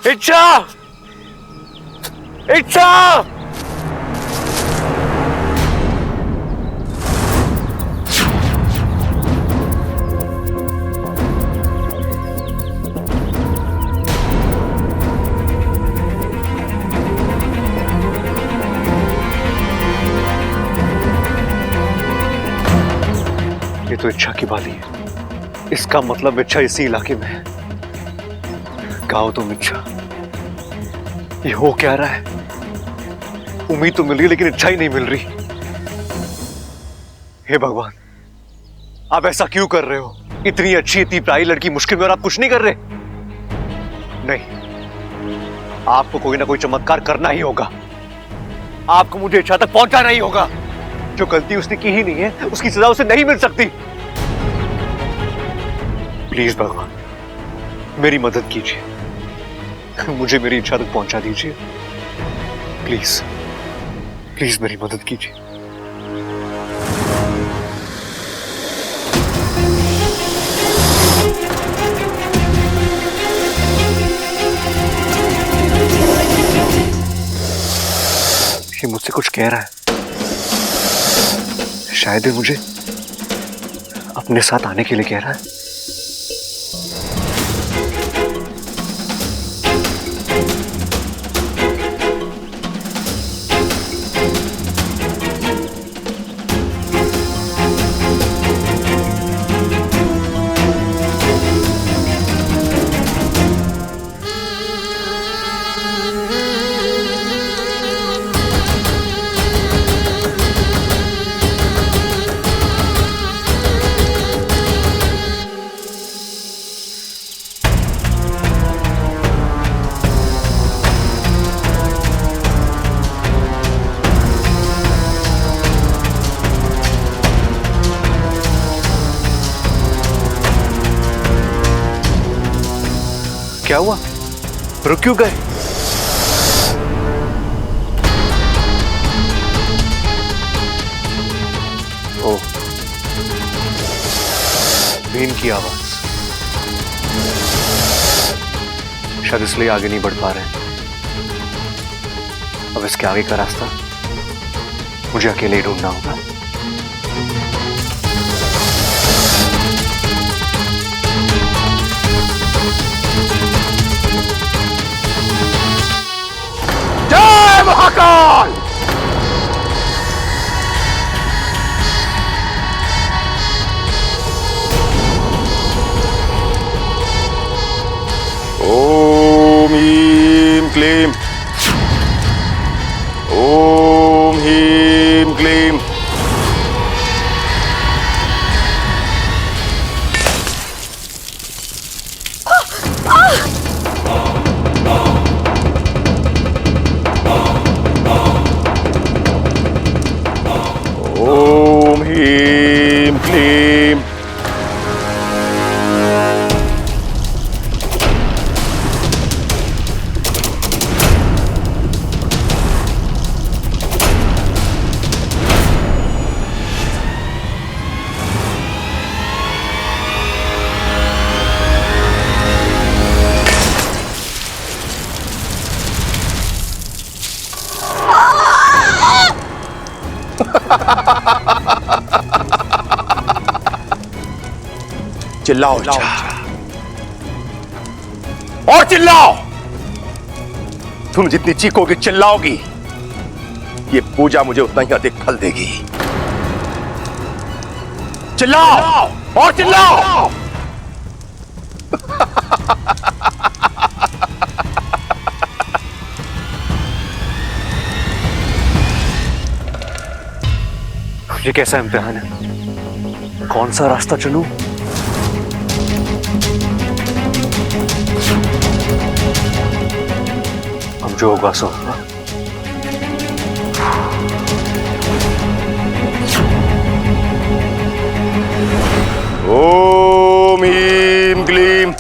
इच्छा, इच्छा, ये तो इच्छा की बात है। इसका मतलब इच्छा इसी इलाके में है। गाओ तुम इच्छा, ये हो क्या रहा है? उम्मीद तो मिल रही लेकिन इच्छा ही नहीं मिल रही। हे भगवान, आप ऐसा क्यों कर रहे हो? इतनी अच्छी इतनी प्यारी लड़की मुश्किल में और आप कुछ नहीं कर रहे? नहीं, आपको कोई ना कोई चमत्कार करना ही होगा। आपको मुझे इच्छा तक पहुंचाना ही होगा। जो गलती उसने की ही नहीं है उसकी सजा उसे नहीं मिल सकती। प्लीज भगवान, मेरी मदद कीजिए, मुझे मेरी इच्छा तक पहुंचा दीजिए। प्लीज प्लीज मेरी मदद कीजिए। ये मुझसे कुछ कह रहा है। शायद ये मुझे अपने साथ आने के लिए कह रहा है। क्या हुआ? रुक क्यों गए? ओ, बीन की आवाज। शायद इसलिए आगे नहीं बढ़ पा रहे हैं। अब इसके आगे का रास्ता मुझे अकेले ही ढूंढना होगा। जय महाकाल! ओम ह्रीं क्लीं। ओम ह्रीं क्लीं। ओम ह्रीं क्लीं। चिल्लाओ और चिल्लाओ। तुम जितनी चीखोगी चिल्लाओगी, ये पूजा मुझे उतना ही अधिक फल देगी। चिल्लाओ और चिल्लाओ। ये कैसा इम्तिहान है? कौन सा रास्ता चलूं? अब जो होगा सो होगा। ओम ह्रीं क्लीं।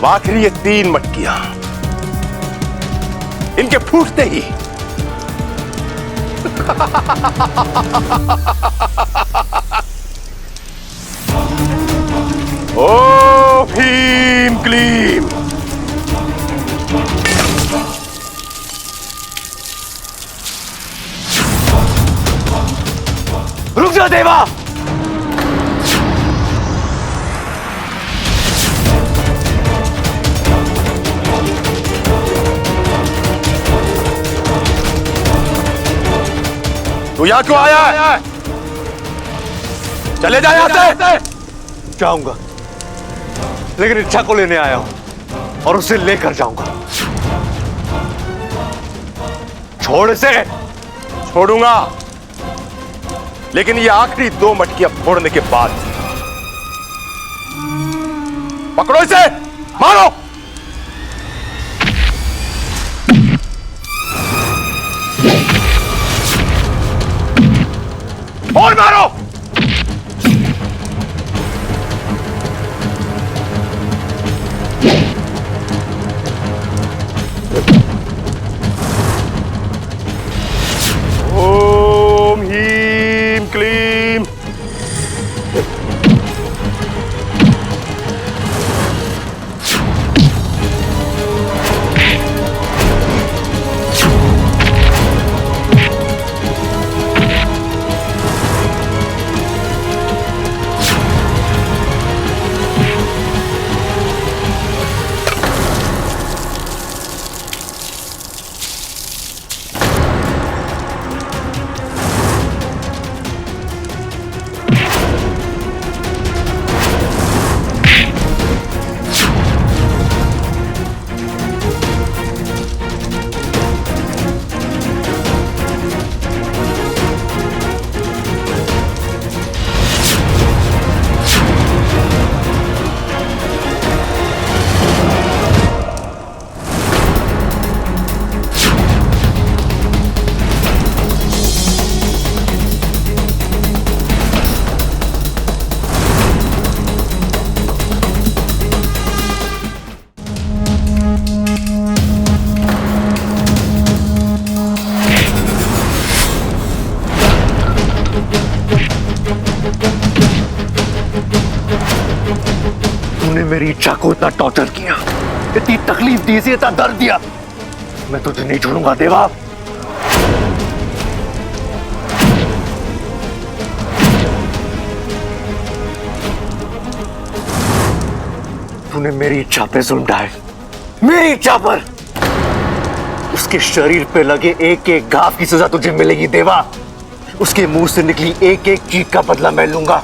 अब आखिर ये 3 मटकियां, इनके फूटते ही ओम ह्रीं क्लीं। रुक जा देवा। तू यहां क्यों आया है? चले जा यहां से। जाऊंगा, लेकिन इच्छा को लेने आया हूं और उसे लेकर जाऊंगा। छोड़ इसे। छोड़ूंगा, लेकिन ये आखिरी 2 मटकियां फोड़ने के बाद। पकड़ो इसे, मारो। और मारो। ओम ह्रीं क्लीं। तूने मेरी इच्छा को इतना टॉर्चर किया, इतनी तकलीफ दी, इतना दर्द दिया, मैं तुझे नहीं छोड़ूंगा देवा। तूने मेरी इच्छा पे जुल्म ढाए, मेरी इच्छा पर। उसके शरीर पे लगे एक एक घाव की सजा तुझे मिलेगी देवा। उसके मुंह से निकली एक एक चीख का बदला मैं लूंगा।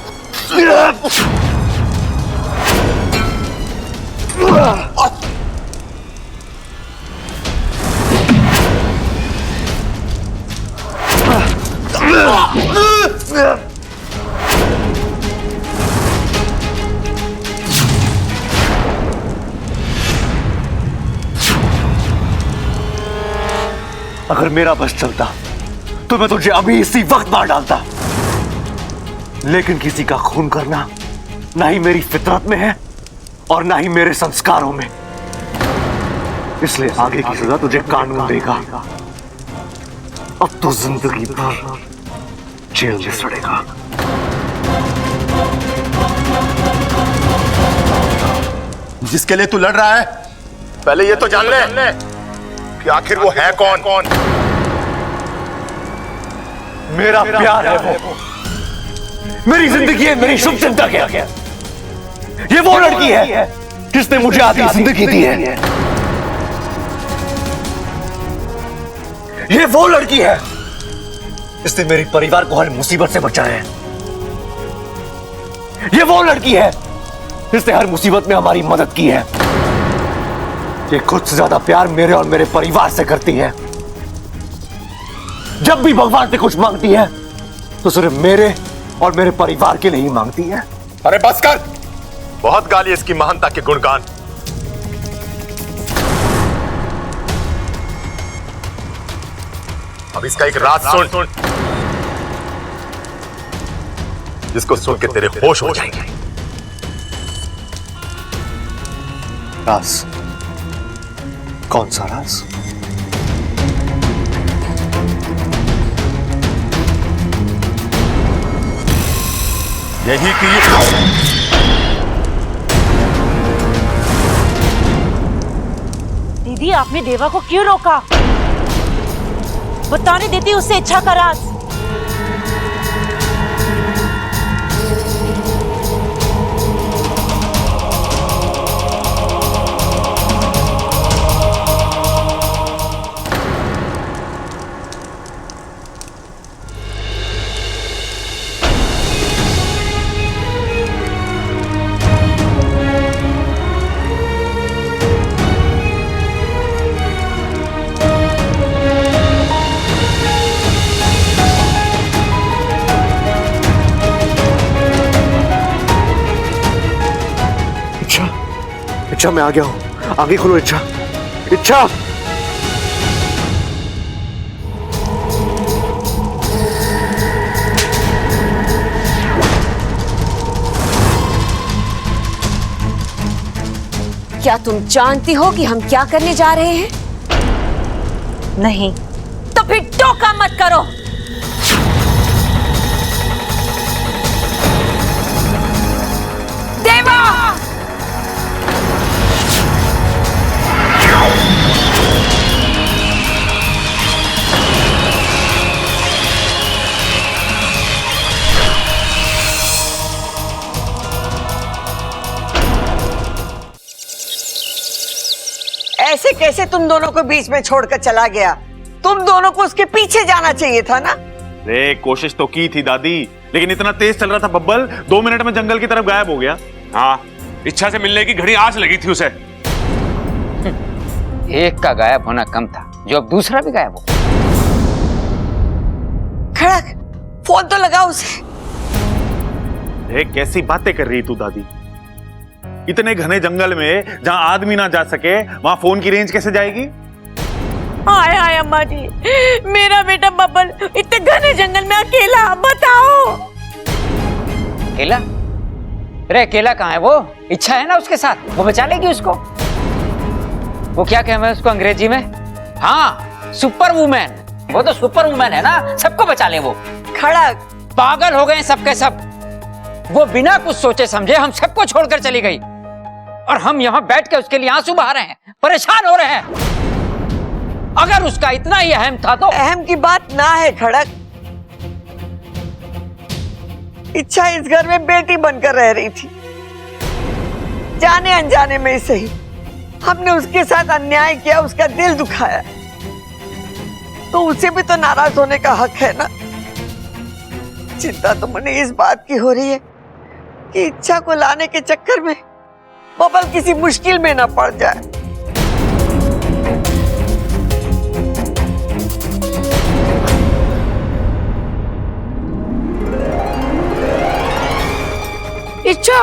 अगर मेरा बस चलता तो मैं तुझे अभी इसी वक्त मार डालता, लेकिन किसी का खून करना ना ही मेरी फितरत में है और ना ही मेरे संस्कारों में। इसलिए आगे की सजा तुझे कानून देगा। अब तो जिंदगी भर जेल में सड़ेगा। जिसके लिए तू लड़ रहा है, पहले ये तो जान ले कि आखिर वो है कौन। मेरा प्यार है वो, मेरी जिंदगी है, मेरी शुभ चिंतक है। ये वो लड़की है जिसने मुझे आधी जिंदगी दी है। ये वो लड़की है जिसने मेरे परिवार को हर मुसीबत से बचाया है। ये वो लड़की है जिसने हर मुसीबत में हमारी मदद की है। ये खुद से ज्यादा प्यार मेरे और मेरे परिवार से करती है। जब भी भगवान से कुछ मांगती है तो सिर्फ मेरे और मेरे परिवार के लिए ही मांगती है। अरे बस कर, बहुत गाली इसकी महानता के गुणगान। अब इसका एक राज सुन, जिसको सुन के तेरे होश हो जाएंगे। राज? कौन सा राज? यही कि दीदी, आपने देवा को क्यों रोका? बताने देती उससे इच्छा का राज। इच्छा, मैं आ गया हूं। आगे खोलो इच्छा। इच्छा, क्या तुम जानती हो कि हम क्या करने जा रहे हैं? नहीं। तो फिर टोका मत करो। देवा! ऐसे कैसे तुम दोनों को बीच में छोड़कर चला गया? तुम दोनों को उसके पीछे जाना चाहिए था ना। रे, कोशिश तो की थी दादी, लेकिन इतना तेज चल रहा था बब्बल, 2 मिनट में जंगल की तरफ गायब हो गया। हाँ, इच्छा से मिलने की घड़ी आज लगी थी उसे। एक का गायब होना कम था, जो अब दूसरा भी गायब हो। खड़क, फोन तो लगा उसे। रे, कैसी बातें कर रही तू दादी? इतने घने जंगल में जहां आदमी ना जा सके, वहां फोन की रेंज कैसे जाएगी? हाय हाय अम्मा जी, मेरा बेटा बब्बल इतने घने जंगल में अकेला, बताओ। अकेला? अरे अकेला कहाँ है वो? इच्छा है ना उसके साथ, वो बचा लेगी उसको। वो क्या कहते हैं उसको अंग्रेजी में? हाँ, सुपर वुमेन। वो तो सुपर वुमेन है ना, सबको बचा ले वो। खड़क, पागल हो गए सबके सब। वो बिना कुछ सोचे समझे हम सबको छोड़कर चली गई, और हम यहाँ बैठ के उसके लिए आंसू बहा रहे हैं, परेशान हो रहे हैं। अगर उसका इतना ही अहम था तो। अहम की बात ना है खड़क। इच्छा इस घर में बेटी बनकर रह रही थी। जाने अनजाने में सही हमने उसके साथ अन्याय किया, उसका दिल दुखाया, तो उसे भी तो नाराज होने का हक है ना। चिंता तो मुझे इस बात की हो रही है कि इच्छा को लाने के चक्कर में बबल किसी मुश्किल में ना पड़ जाए। इच्छा,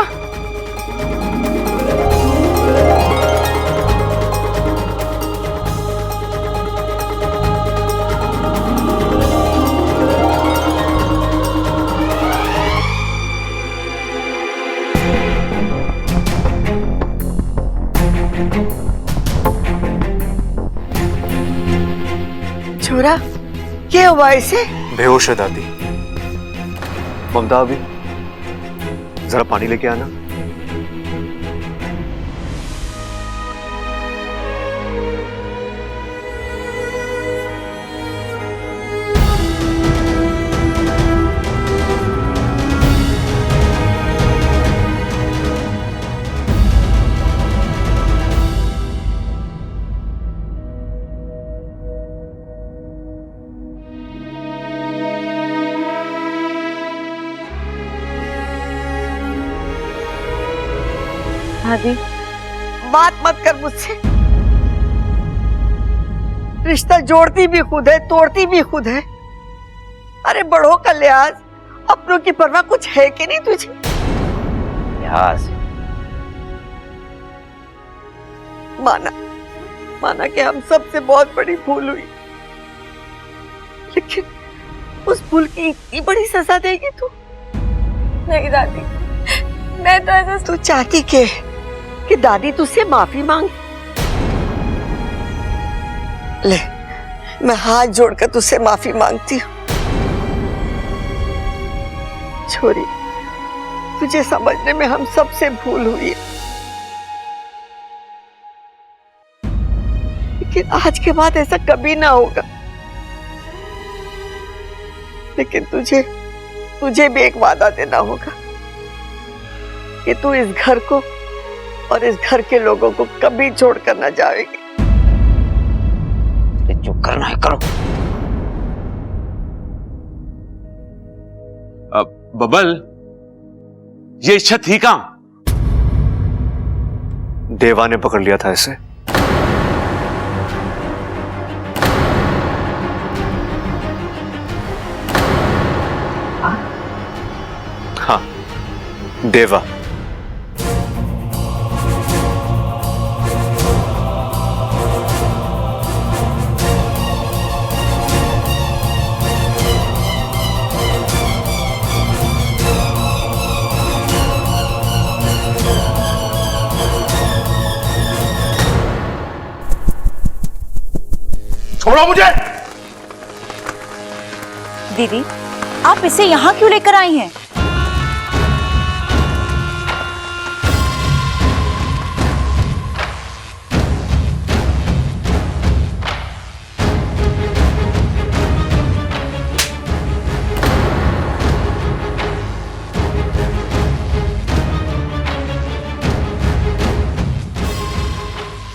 छोरा, क्या हुआ इसे? बेहोश है दादी। ममता, अभी जरा पानी लेके आना। दादी, बात मत कर मुझसे। रिश्ता जोड़ती भी खुद है, तोड़ती भी खुद है। अरे बड़ों का लिहाज, अपनों की परवाह कुछ है कि नहीं तुझे? लिहाज? माना कि हम सबसे बहुत बड़ी भूल हुई, लेकिन उस भूल की इतनी बड़ी सजा देगी तू? नहीं दादी, मैं तो ऐसा तू चाहती के कि दादी तुझसे माफी मांगे। ले, मैं हाथ जोड़कर तुझसे माफी मांगती हूँ। छोरी, तुझे समझने में हम सबसे भूल हुई है, लेकिन आज के बाद ऐसा कभी ना होगा। लेकिन तुझे भी एक वादा देना होगा कि तू इस घर को और इस घर के लोगों को कभी छोड़कर ना जाएगी। जो करना है करो। बबल, ये इच्छा थी कहां? देवा ने पकड़ लिया था इसे। हाँ, देवा। छोड़ो मुझे। दीदी, आप इसे यहाँ क्यों लेकर आई हैं?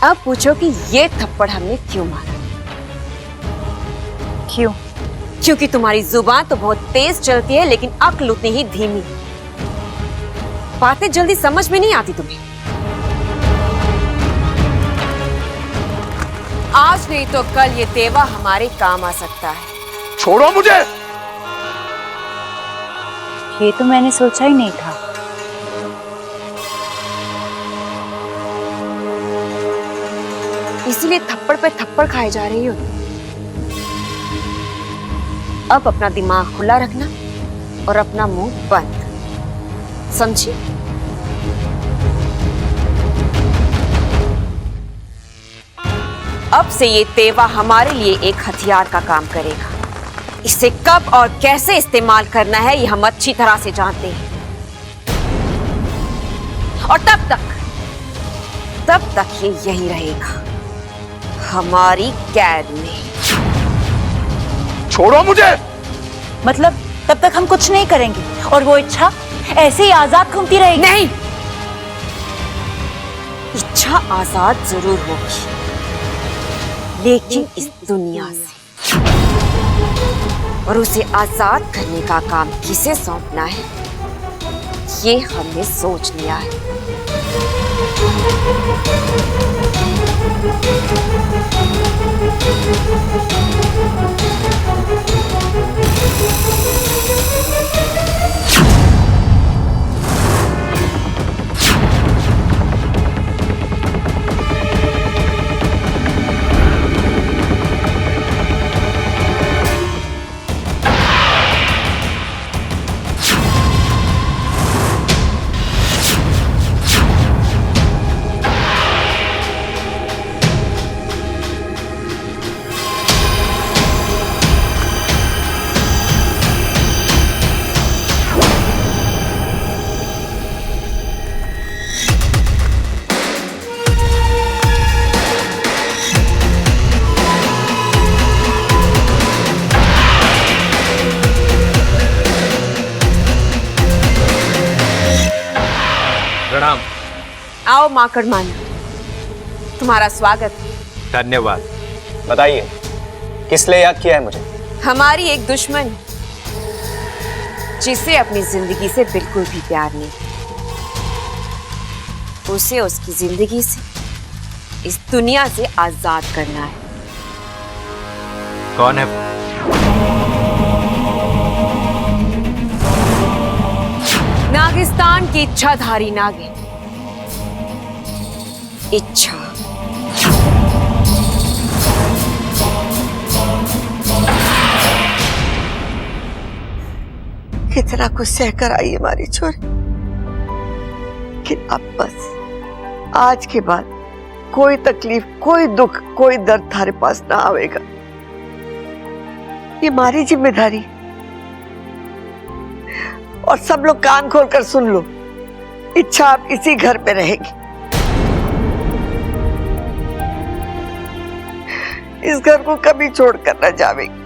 अब पूछो कि ये थप्पड़ हमने क्यों मारा? क्यों? क्योंकि तुम्हारी जुबान तो बहुत तेज चलती है, लेकिन अक्ल उतनी ही धीमी। बातें जल्दी समझ में नहीं आती तुम्हें। आज नहीं तो कल ये देवा हमारे काम आ सकता है। छोड़ो मुझे। ये तो मैंने सोचा ही नहीं था। इसीलिए थप्पड़ पे थप्पड़ खाए जा रही हो। अब अपना दिमाग खुला रखना और अपना मुंह बंद, समझी? अब से ये देवा हमारे लिए एक हथियार का काम करेगा। इसे कब और कैसे इस्तेमाल करना है ये हम अच्छी तरह से जानते हैं। और तब तक ये यहीं रहेगा, हमारी कैद में। छोड़ो मुझे। मतलब तब तक हम कुछ नहीं करेंगे और वो इच्छा ऐसे ही आजाद घूमती रहेगी? नहीं, इच्छा आजाद जरूर होगी, लेकिन इस दुनिया से। और उसे आजाद करने का काम किसे सौंपना है ये हमने सोच लिया है। प्रणाम। आओ माकड़ माना, तुम्हारा स्वागत है। धन्यवाद। बताइए किस लिए याद किया है मुझे? हमारी एक दुश्मन जिसे अपनी जिंदगी से बिल्कुल भी प्यार नहीं, उसे उसकी जिंदगी से, इस दुनिया से आजाद करना है। कौन है? नागिस्तान की इच्छाधारी नागिन। इच्छा। कितना कुछ सहकर आई हमारी छोरी, लेकिन आज के बाद कोई तकलीफ, कोई दुख, कोई दर्द थारे पास ना आवेगा। ये हमारी जिम्मेदारी। और सब लोग कान खोलकर सुन लो, इच्छा अब इसी घर पे रहेगी। इस घर को कभी छोड़कर न जावेगी,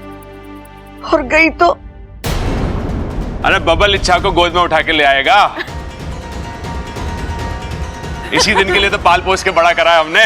और गई तो अरे बबल इच्छा को गोद में उठा के ले आएगा। इसी दिन के लिए तो पाल पोस के बड़ा करा है हमने।